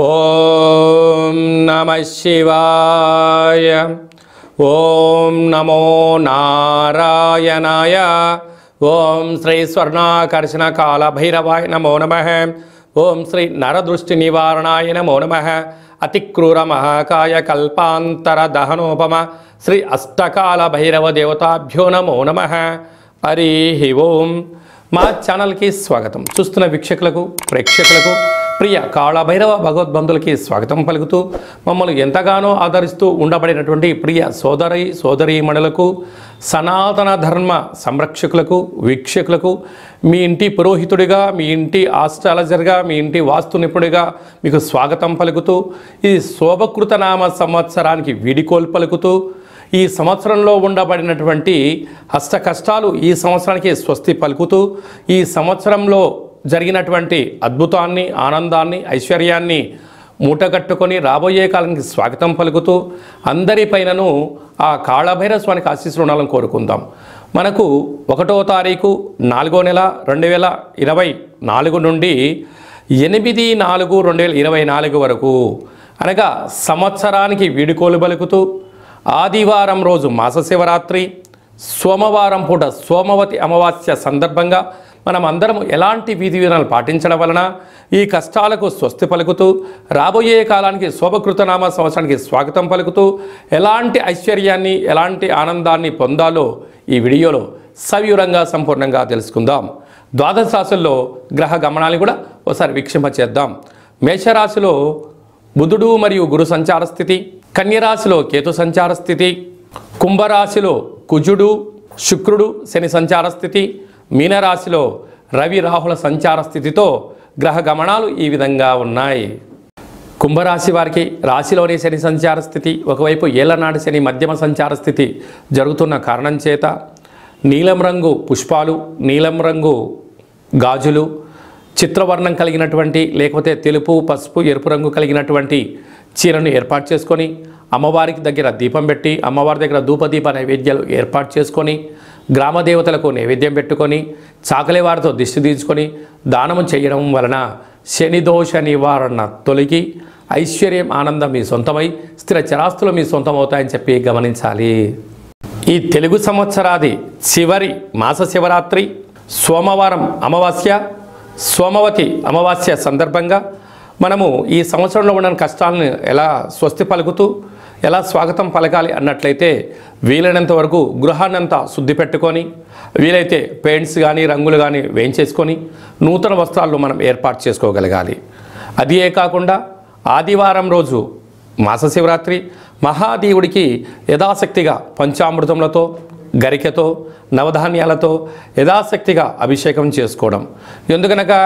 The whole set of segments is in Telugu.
ఓం నమః శివాయ. ఓం నమో నారాయణాయ. ఓం శ్రీ స్వర్ణాకర్షణ కాల భైరవాయ నమో నమః. ఓం శ్రీ నరదృష్టి నివారణాయ నమో నమః. అతిక్రూర మహాకాయ కల్పాంతర దహనోపమ శ్రీ అష్టకాల భైరవ దేవతాభ్యో నమో నమః. హరి ఓం. మా ఛానల్కి స్వాగతం. చూస్తున్న వీక్షకులకు ప్రేక్షకులకు ప్రియ కాళభైరవ భగవద్బంధులకి స్వాగతం పలుకుతూ మమ్మల్ని ఎంతగానో ఆదరిస్తూ ఉండబడినటువంటి ప్రియ సోదరీమణులకు సనాతన ధర్మ సంరక్షకులకు వీక్షకులకు మీ ఇంటి పురోహితుడిగా, మీ ఇంటి ఆస్ట్రాలజర్గా, మీ ఇంటి వాస్తు నిపుణుడిగా మీకు స్వాగతం పలుకుతూ ఈ శోభకృత నామ సంవత్సరానికి వీడికోలు పలుకుతూ ఈ సంవత్సరంలో ఉండబడినటువంటి అష్ట కష్టాలు ఈ సంవత్సరానికి స్వస్తి పలుకుతూ ఈ సంవత్సరంలో జరిగినటువంటి అద్భుతాన్ని, ఆనందాన్ని, ఐశ్వర్యాన్ని మూటగట్టుకొని రాబోయే కాలానికి స్వాగతం పలుకుతూ అందరిపైనను ఆ కాళభైరవ స్వామికి ఆశీస్సులు ఉండాలని కోరుకుందాం. మనకు 1వ తారీఖు 4వ నెల 2024 నుండి 8/4/2024 వరకు అనగా సంవత్సరానికి వీడుకోలు పలుకుతూ ఆదివారం రోజు మాస శివరాత్రి, సోమవారం పూట సోమవతి అమావాస్య సందర్భంగా మనం అందరం ఎలాంటి విధి విధానాలు పాటించడం వలన ఈ కష్టాలకు స్వస్తి పలుకుతూ రాబోయే కాలానికి శోభకృతనామ సంవత్సరానికి స్వాగతం పలుకుతూ ఎలాంటి ఐశ్వర్యాన్ని, ఎలాంటి ఆనందాన్ని పొందాలో ఈ వీడియోలో సవివరంగా సంపూర్ణంగా తెలుసుకుందాం. ద్వాదశ రాశుల్లో గ్రహ గమనాన్ని కూడా ఒకసారి వీక్షింపచేద్దాం. మేషరాశిలో బుధుడు మరియు గురు సంచార స్థితి, కన్యరాశిలో కేతు సంచార స్థితి, కుంభరాశిలో కుజుడు శుక్రుడు శని సంచార స్థితి, మీనరాశిలో రవి రాహుల సంచార స్థితితో గ్రహ గమనాలు ఈ విధంగా ఉన్నాయి. కుంభరాశి వారికి రాశిలోని శని సంచార స్థితి, ఒకవైపు ఏళ్లనాటి శని మధ్యమ సంచార స్థితి జరుగుతున్న కారణం చేత నీలం రంగు పుష్పాలు, నీలం రంగు గాజులు, చిత్రవర్ణం కలిగినటువంటి లేకపోతే తెలుపు, పసుపు, ఎరుపు రంగు కలిగినటువంటి చీరను ఏర్పాటు చేసుకొని అమ్మవారికి దగ్గర దీపం పెట్టి అమ్మవారి దగ్గర ధూపదీప నైవేద్యాలు ఏర్పాటు చేసుకొని గ్రామ దేవతలకు నైవేద్యం పెట్టుకొని చాకలి వారితో దిష్టి తీర్చుకొని దానము చేయడం వలన శని దోష నివారణ తొలగి ఐశ్వర్యం, ఆనందం మీ సొంతమై స్థిర చరాస్తులు మీ సొంతమవుతాయని చెప్పి గమనించాలి. ఈ తెలుగు సంవత్సరాది చివరి మాస శివరాత్రి సోమవారం అమావాస్య, సోమవతి అమావాస్య సందర్భంగా మనము ఈ సంవత్సరంలో ఉన్న కష్టాలను ఎలా స్వస్తి పలుకుతూ ఎలా స్వాగతం పలకాలి అన్నట్లయితే వీలైనంత వరకు గృహాన్నంతా శుద్ధి పెట్టుకొని వీలైతే పెయింట్స్ కానీ రంగులు కానీ వేయించేసుకొని నూతన వస్త్రాలను మనం ఏర్పాటు చేసుకోగలగాలి. అదే కాకుండా ఆదివారం రోజు మాస శివరాత్రి మహాదేవుడికి యథాశక్తిగా పంచామృతములతో, గరికెతో, నవధాన్యాలతో యథాశక్తిగా అభిషేకం చేసుకోవడం. ఎందుకనగా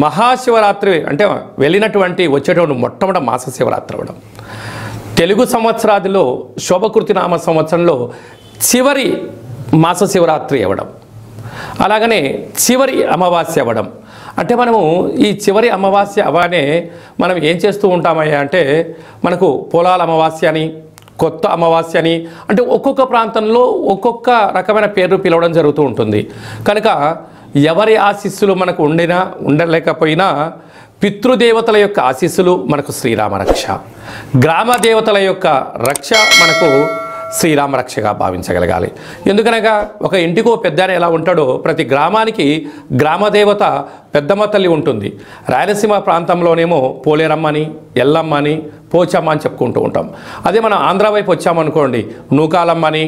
మహాశివరాత్రి అంటే వెళ్ళినటువంటి వచ్చేటువంటి మొట్టమొదటి మాస శివరాత్రి అవ్వడం, తెలుగు సంవత్సరాదిలో శోభకృతి నామ సంవత్సరంలో చివరి మాస శివరాత్రి అవ్వడం, అలాగనే చివరి అమావాస్య అవ్వడం. అంటే మనము ఈ చివరి అమావాస్య అవగానే మనం ఏం చేస్తూ ఉంటామయ్యా అంటే మనకు పొలాల అమావాస్య అని, కొత్త అమావాస్య అని, అంటే ఒక్కొక్క ప్రాంతంలో ఒక్కొక్క రకమైన పేర్లు పిలవడం జరుగుతూ ఉంటుంది. కనుక ఎవరి ఆశీస్సులు మనకు ఉండలేకపోయినా పితృదేవతల యొక్క ఆశీస్సులు మనకు శ్రీరామ రక్ష, గ్రామ దేవతల యొక్క రక్ష మనకు శ్రీరామ రక్షగా భావించగలగాలి. ఎందుకనగా ఒక ఇంటికో పెద్ద ఎలా ఉంటాడో ప్రతి గ్రామానికి గ్రామదేవత పెద్దమ్మ తల్లి ఉంటుంది. రాయలసీమ ప్రాంతంలోనేమో పోలేరమ్మని, ఎల్లమ్మని, పోచమ్మ అని చెప్పుకుంటూ ఉంటాం. అదే మనం ఆంధ్ర వైపు వచ్చామనుకోండి నూకాలమ్మని,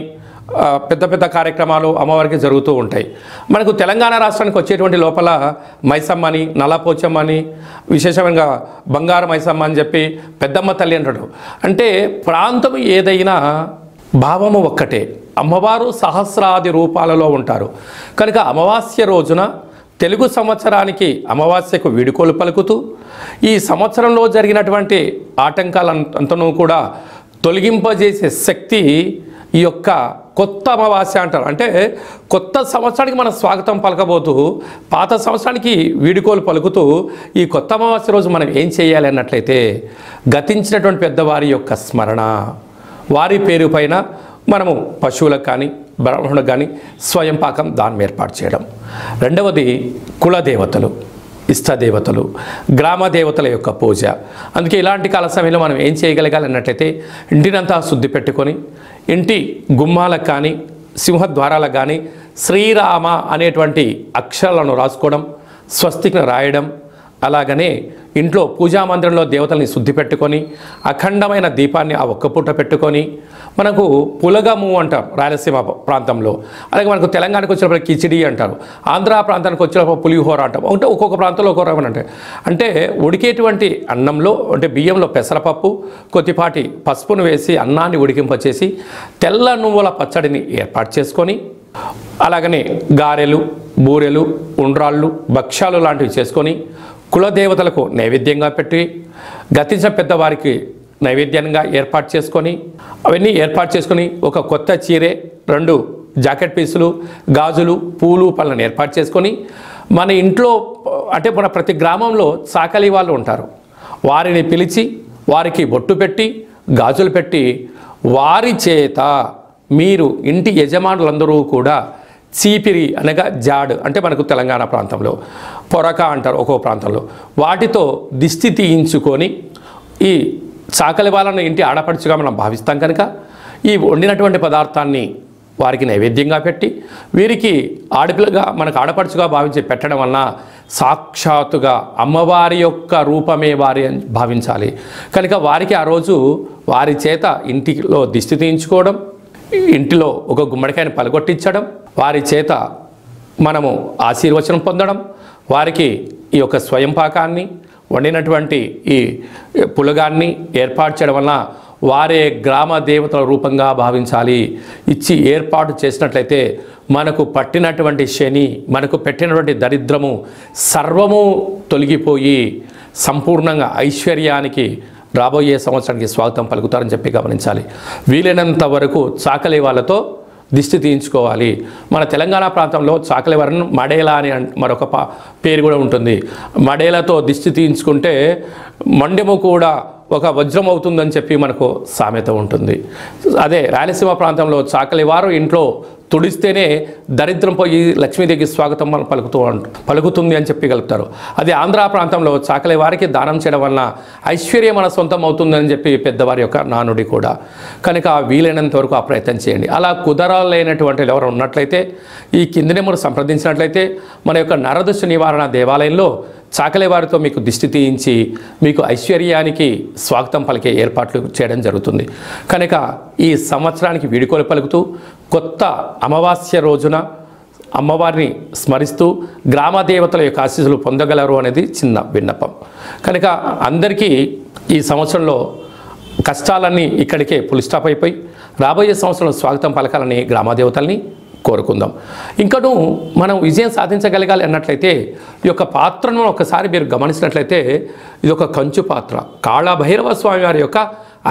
పెద్ద పెద్ద కార్యక్రమాలు అమ్మవారికి జరుగుతూ ఉంటాయి. మనకు తెలంగాణ రాష్ట్రానికి వచ్చేటువంటి లోపల మైసమ్మని, నల్లపోచమ్మని, విశేషంగా బంగారు మైసమ్మ అని చెప్పి పెద్దమ్మ తల్లి అంటాడు. అంటే ప్రాంతం ఏదైనా భావము ఒక్కటే, అమ్మవారు సహస్రాది రూపాలలో ఉంటారు. కనుక అమావాస్య రోజున తెలుగు సంవత్సరానికి అమావాస్యకు వీడుకోలు పలుకుతూ ఈ సంవత్సరంలో జరిగినటువంటి ఆటంకాలంతనూ కూడా తొలగింపజేసే శక్తి ఈ యొక్క కొత్త అమావాస్య అంటారు. అంటే కొత్త సంవత్సరానికి మనం స్వాగతం పలకబోతూ పాత సంవత్సరానికి వీడుకోలు పలుకుతూ ఈ కొత్త అమావాస్య రోజు మనం ఏం చేయాలి అన్నట్లయితే గతించినటువంటి పెద్దవారి యొక్క స్మరణ, వారి పేరు పైన మనము పశువులకు కానీ బ్రాహ్మణులకు కానీ స్వయం పాకం దానం ఏర్పాటు చేయడం. రెండవది కులదేవతలు. ఇష్టదేవతలు, గ్రామ దేవతల యొక్క పూజ. అందుకే ఇలాంటి కాల సమయంలో మనం ఏం చేయగలగాలి అన్నట్లయితే ఇంటినంతా శుద్ధి పెట్టుకొని ఇంటి గుమ్మాలకు కానీ సింహద్వారాలకు కానీ శ్రీరామ అనేటువంటి అక్షరాలను రాసుకోవడం, స్వస్తికను రాయడం, అలాగనే ఇంట్లో పూజా మందిరంలో దేవతల్ని శుద్ధి పెట్టుకొని అఖండమైన దీపాన్ని ఆ ఒక్క పూట పెట్టుకొని, మనకు పులగము అంటారు రాయలసీమ ప్రాంతంలో, అలాగే మనకు తెలంగాణకు వచ్చినప్పుడు కిచిడి అంటారు, ఆంధ్ర ప్రాంతానికి వచ్చినప్పుడు పులిహోర అంటాం. అంటే ఒక్కొక్క ప్రాంతంలో ఒక్కొక్క రకం అంటే ఉడికేటువంటి అన్నంలో అంటే బియ్యంలో పెసరపప్పు కొద్దిపాటి పసుపును వేసి అన్నాన్ని ఉడికింపచేసి తెల్ల నువ్వుల పచ్చడిని ఏర్పాటు చేసుకొని, అలాగనే గారెలు, బూరెలు, ఉండ్రాళ్ళు, భక్ష్యాలు లాంటివి చేసుకొని కులదేవతలకు నైవేద్యంగా పెట్టి గతించిన పెద్దవారికి నైవేద్యంగా ఏర్పాటు చేసుకొని, అవన్నీ ఏర్పాటు చేసుకొని ఒక కొత్త చీరే, 2 జాకెట్ పీసులు, గాజులు, పూలు, పళ్ళను ఏర్పాటు చేసుకొని మన ఇంట్లో అంటే మన ప్రతి గ్రామంలో చాకలి వాళ్ళు ఉంటారు, వారిని పిలిచి వారికి బొట్టు పెట్టి గాజులు పెట్టి వారి చేత మీరు ఇంటి యజమానులందరూ కూడా చీపిరి అనగా జాడు అంటే మనకు తెలంగాణ ప్రాంతంలో పొరక అంటారు ఒక్కో ప్రాంతంలో, వాటితో దిష్టి తీయించుకొని ఈ చాకలి వాళ్ళను ఇంటి ఆడపడుచుగా మనం భావిస్తాం కనుక ఈ వండినటువంటి పదార్థాన్ని వారికి నైవేద్యంగా పెట్టి వీరికి ఆడపిల్లగా మనకు ఆడపడుచుగా భావించి పెట్టడం వలన సాక్షాత్తుగా అమ్మవారి యొక్క రూపమే వారి అని భావించాలి కనుక వారికి ఆ రోజు వారి చేత ఇంటిలో దిష్టి తీయించుకోవడం, ఇంటిలో ఒక గుమ్మడికాయని పలగొట్టించడం, వారి చేత మనము ఆశీర్వచనం పొందడం, వారికి ఈ యొక్క స్వయం పాకాన్ని వండినటువంటి ఈ పులగాన్ని ఏర్పాటు చేయడం వలన వారే గ్రామ దేవతల రూపంగా భావించాలి. ఇచ్చి ఏర్పాటు చేసినట్లయితే మనకు పట్టినటువంటి శని, మనకు పెట్టినటువంటి దరిద్రము సర్వము తొలగిపోయి సంపూర్ణంగా ఐశ్వర్యానికి రాబోయే సంవత్సరానికి స్వాగతం పలుకుతారని చెప్పి గమనించాలి. వీలైనంత వరకు చాకలి వాళ్ళతో దిష్టి తీయించుకోవాలి. మన తెలంగాణ ప్రాంతంలో చాకలి వారిని మడేలా అని మరొక పేరు కూడా ఉంటుంది. మడేలతో దిష్టి తీయించుకుంటే మండెము కూడా ఒక వజ్రం అవుతుందని చెప్పి మనకు సామెత ఉంటుంది. అదే రాయలసీమ ప్రాంతంలో చాకలి వారు ఇంట్లో తుడిస్తేనే దరిద్రం పోయి లక్ష్మీదేవికి స్వాగతం మనం పలుకుతుంది అని చెప్పి కలుపుతారు. అదే ఆంధ్ర ప్రాంతంలో చాకలి వారికి దానం చేయడం వలన ఐశ్వర్యం మన సొంతం అవుతుందని చెప్పి పెద్దవారి యొక్క నానుడి కూడా. కనుక వీలైనంత వరకు ఆ ప్రయత్నం చేయండి. అలా కుదరలేనటువంటి ఎవరు ఉన్నట్లయితే ఈ కింది నెంబర్ సంప్రదించినట్లయితే మన యొక్క నరదృష్టి నివారణ దేవాలయంలో చాకలి వారితో మీకు దిష్టి తీయించి మీకు ఐశ్వర్యానికి స్వాగతం పలికే ఏర్పాట్లు చేయడం జరుగుతుంది. కనుక ఈ సంవత్సరానికి వీడుకోలు పలుకుతూ కొత్త అమావాస్య రోజున అమ్మవారిని స్మరిస్తూ గ్రామ దేవతల యొక్క ఆశీస్సులు పొందగలరు అనేది చిన్న విన్నపం. కనుక అందరికీ ఈ సంవత్సరంలో కష్టాలన్నీ ఇక్కడికే ఫుల్ స్టాప్ అయిపోయి రాబోయే సంవత్సరంలో స్వాగతం పలకాలని గ్రామదేవతల్ని కోరుకుందాం. ఇంకను మనం విజయం సాధించగలగాలి అన్నట్లయితే ఈ యొక్క పాత్రను ఒకసారి మీరు గమనించినట్లయితే ఇది ఒక కంచు పాత్ర, కాళభైరవ స్వామి వారి యొక్క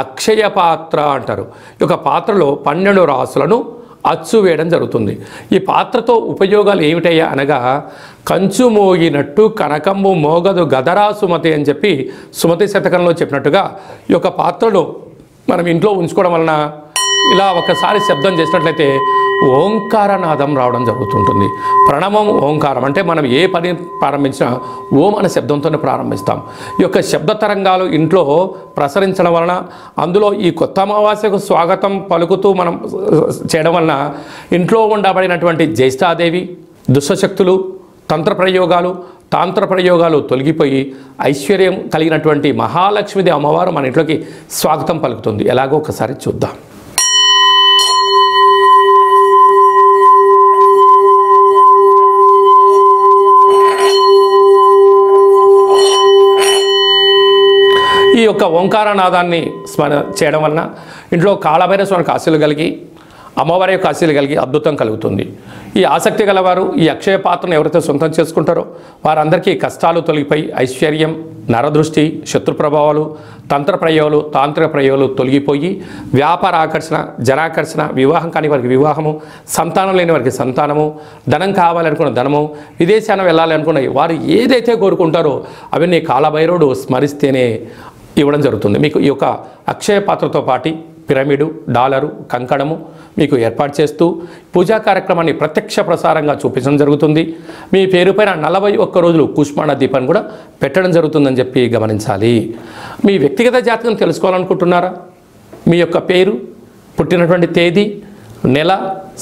అక్షయ పాత్ర అంటారు. ఈ యొక్క పాత్రలో 12 రాసులను అచ్చు వేయడం జరుగుతుంది. ఈ పాత్రతో ఉపయోగాలు ఏమిటయ్యా అనగా కంచు మోగినట్టు కనకంబు మోగదు గదరా సుమతి అని చెప్పి సుమతి శతకంలో చెప్పినట్టుగా ఈ యొక్క పాత్రను మనం ఇంట్లో ఉంచుకోవడం వలన ఇలా ఒకసారి శబ్దం చేసినట్లయితే ఓంకారనాదం రావడం జరుగుతుంటుంది. ప్రణవం ఓంకారం అంటే మనం ఏ పని ప్రారంభించినా ఓం అనే శబ్దంతోనే ప్రారంభిస్తాం. ఈ యొక్క శబ్ద తరంగాలు ఇంట్లో ప్రసరించడం వలన అందులో ఈ కొత్త అమావాస్యకు స్వాగతం పలుకుతూ మనం చేయడం వలన ఇంట్లో ఉండబడినటువంటి జ్యేష్ఠాదేవి, దుష్టశక్తులు, తాంత్ర ప్రయోగాలు తొలగిపోయి ఐశ్వర్యం కలిగినటువంటి మహాలక్ష్మీదేవి అమ్మవారు మన ఇంట్లోకి స్వాగతం పలుకుతుంది. ఎలాగో ఒకసారి చూద్దాం. ఈ యొక్క ఓంకారనాదాన్ని స్మరణ చేయడం వలన ఇంట్లో కాళభైరవ స్వామికి ఆశీలు కలిగి అమ్మవారి యొక్క ఆశీలు కలిగి అద్భుతం కలుగుతుంది. ఈ ఆసక్తి గలవారు ఈ అక్షయ పాత్రను ఎవరైతే సొంతం చేసుకుంటారో వారందరికీ కష్టాలు తొలగిపోయి ఐశ్వర్యం, నరదృష్టి, శత్రు ప్రభావాలు, తాంత్రిక ప్రయోగాలు తొలగిపోయి వ్యాపార ఆకర్షణ, జనాకర్షణ, వివాహం కాని వారికి వివాహము, సంతానం లేని వారికి సంతానము, ధనం కావాలనుకున్న ధనము, విదేశాన వెళ్ళాలనుకున్న వారు ఏదైతే కోరుకుంటారో అవన్నీ కాళభైరవుడు స్మరిస్తేనే ఇవ్వడం జరుగుతుంది. మీకు ఈ యొక్క అక్షయ పాత్రతో పాటు పిరమిడు, డాలరు, కంకణము మీకు ఏర్పాటు చేస్తూ పూజా కార్యక్రమాన్ని ప్రత్యక్ష ప్రసారంగా చూపించడం జరుగుతుంది. మీ పేరు పైన 41 రోజులు కూష్మాండ దీపాన్ని కూడా పెట్టడం జరుగుతుందని చెప్పి గమనించాలి. మీ వ్యక్తిగత జాతకం తెలుసుకోవాలనుకుంటున్నారా? మీ యొక్క పేరు, పుట్టినటువంటి తేదీ, నెల,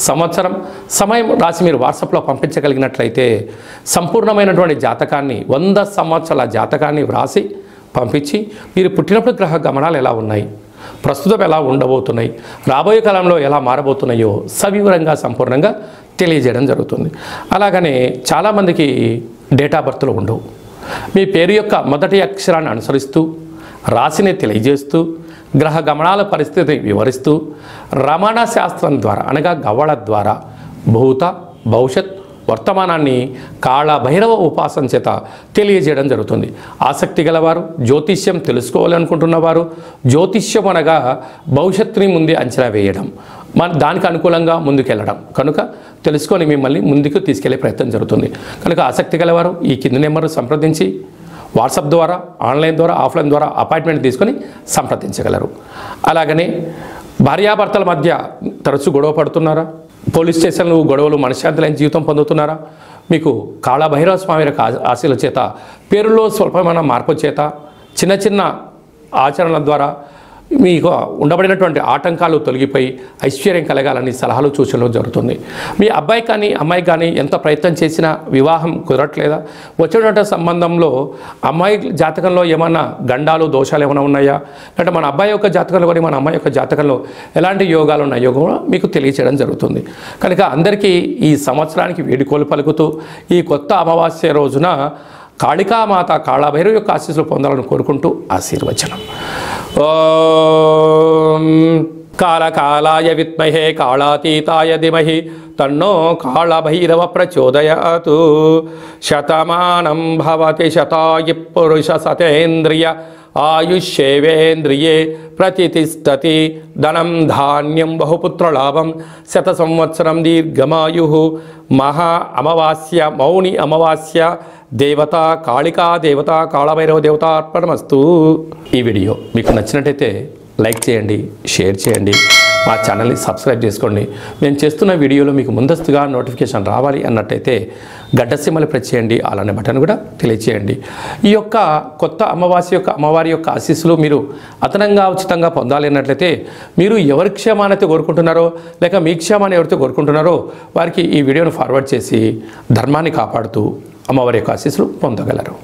సంవత్సరం, సమయం రాసి మీరు వాట్సాప్లో పంపించగలిగినట్లయితే సంపూర్ణమైనటువంటి జాతకాన్ని 100 సంవత్సరాల జాతకాన్ని వ్రాసి పంపించి మీరు పుట్టినప్పుడు గ్రహ గమనాలు ఎలా ఉన్నాయి, ప్రస్తుతం ఎలా ఉండబోతున్నాయి, రాబోయే కాలంలో ఎలా మారబోతున్నాయో సవివరంగా సంపూర్ణంగా తెలియజేయడం జరుగుతుంది. అలాగనే చాలామందికి డేట్ ఆఫ్ బర్త్లు ఉండవు. మీ పేరు యొక్క మొదటి అక్షరాన్ని అనుసరిస్తూ రాశిని తెలియజేస్తూ గ్రహ గమనాల పరిస్థితిని వివరిస్తూ రమణ శాస్త్రం ద్వారా అనగా గవ్వళ ద్వారా భూత, భవిష్యత్, వర్తమానాన్ని కాళభైరవ ఉపాసన చేత తెలియజేయడం జరుగుతుంది. ఆసక్తి గలవారు, జ్యోతిష్యం తెలుసుకోవాలనుకుంటున్నవారు, జ్యోతిష్యం అనగా భవిష్యత్తుని ముందే అంచనా వేయడం, దానికి అనుకూలంగా ముందుకెళ్ళడం కనుక తెలుసుకొని మిమ్మల్ని ముందుకు తీసుకెళ్లే ప్రయత్నం జరుగుతుంది. కనుక ఆసక్తి గలవారు ఈ కింది నెంబర్ సంప్రదించి వాట్సాప్ ద్వారా, ఆన్లైన్ ద్వారా, ఆఫ్లైన్ ద్వారా అపాయింట్మెంట్ తీసుకొని సంప్రదించగలరు. అలాగనే భార్యాభర్తల మధ్య తరచూ గొడవ పడుతున్నారా? పోలీస్ స్టేషన్లు గొడవలు మనశ్శాంతి లేని జీవితం పొందుతున్నారా? మీకు కాళభైరవ స్వామి యొక్క ఆశీల చేత, పేరులో స్వల్పమైన మార్పు చేత, చిన్న చిన్న ఆచరణల ద్వారా మీకు ఉండబడినటువంటి ఆటంకాలు తొలగిపోయి ఐశ్వర్యం కలగాలని సలహాలు సూచనలు జరుగుతుంది. మీ అబ్బాయి కానీ అమ్మాయి కానీ ఎంత ప్రయత్నం చేసినా వివాహం కుదరట్లేదా? వచ్చినటువంటి సంబంధంలో అమ్మాయి జాతకంలో ఏమన్నా గండాలు, దోషాలు ఏమైనా ఉన్నాయా? అంటే మన అబ్బాయి యొక్క జాతకంలో కానీ మన అమ్మాయి యొక్క జాతకంలో ఎలాంటి యోగాలు ఉన్నాయో కూడా మీకు తెలియచేయడం జరుగుతుంది. కనుక అందరికీ ఈ సంవత్సరానికి వేడుకోలు పలుకుతూ ఈ కొత్త అమావాస్య రోజున కాళికామాత, కాళభైరవ యొక్క ఆశీస్సులు పొందాలని కోరుకుంటూ ఆశీర్వచనం. ఓం కాళకాలాయ విద్మహే కాళాతీతాయ ధీమహి తన్నో కాళభైరవ ప్రచోదయాత్. శతమానం భవతి శతాయు పురుష సతేంద్రియ ఆయుష్యేవేంద్రియే ప్రతిష్టతి. ధనం ధాన్యం బహుపుత్రలాభం శత సంవత్సరం దీర్ఘమాయు. మహా అమావాస్య, మౌని అమావాస్య, దేవత కాళికా దేవత, కాళభైరవ దేవత అర్పణమస్తు. ఈ వీడియో మీకు నచ్చినట్టయితే లైక్ చేయండి, షేర్ చేయండి, మా ఛానల్ని సబ్స్క్రైబ్ చేసుకోండి. నేను చేస్తున్న వీడియోలో మీకు ముందస్తుగా నోటిఫికేషన్ రావాలి అన్నట్టయితే గడ్డ సింబల్ ప్రెస్ చేయండి, అలానే బటన్ కూడా తెలియచేయండి. ఈ యొక్క కొత్త అమావాస్య యొక్క అమ్మవారి యొక్క ఆశీస్సులు మీరు అదనంగా ఉచితంగా పొందాలి అన్నట్లయితే మీరు ఎవరి క్షేమాన్ని కోరుకుంటున్నారో లేక మీ క్షేమాన్ని ఎవరితో కోరుకుంటున్నారో వారికి ఈ వీడియోను ఫార్వర్డ్ చేసి ధర్మాన్ని కాపాడుతూ అమ్మవారి యొక్క ఆశీస్సులు పొందగలరు.